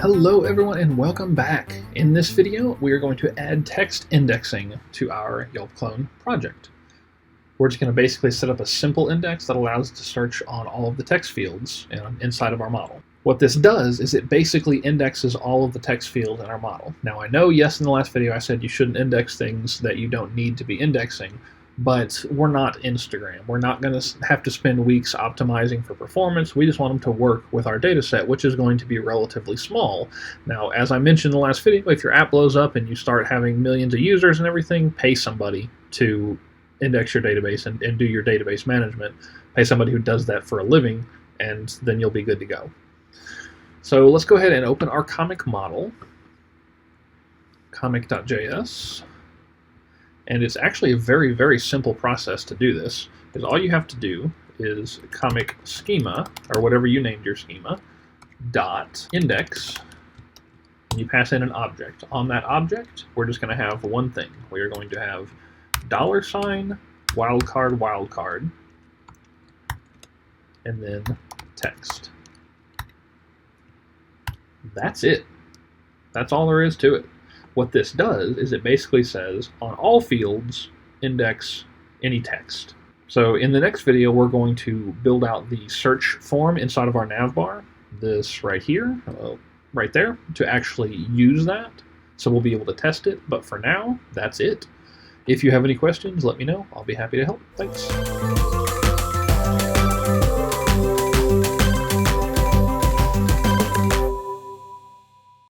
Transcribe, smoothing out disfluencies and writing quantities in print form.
Hello everyone and welcome back. In this video we are going to add text indexing to our YelpClone project. We're just going to basically set up a simple index that allows us to search on all of the text fields inside of our model. What this does is it basically indexes all of the text fields in our model. Now I know, yes, in the last video I said you shouldn't index things that you don't need to be indexing, but we're not Instagram. We're not going to have to spend weeks optimizing for performance. We just want them to work with our data set, which is going to be relatively small. Now, as I mentioned in the last video, if your app blows up and you start having millions of users and everything, pay somebody to index your database and do your database management. Pay somebody who does that for a living, and then you'll be good to go. So let's go ahead and open our comic model, comic.js. And it's actually a very, very simple process to do this, because all you have to do is comic schema, or whatever you named your schema, dot index, and you pass in an object. On that object, we're just going to have one thing. We are going to have $, wildcard, and then text. That's it. That's all there is to it. What this does is it basically says on all fields index any text. So in the next video we're going to build out the search form inside of our navbar, this right here, right there, to actually use that. So we'll be able to test it, but for now that's it. If you have any questions, let me know. I'll be happy to help. Thanks.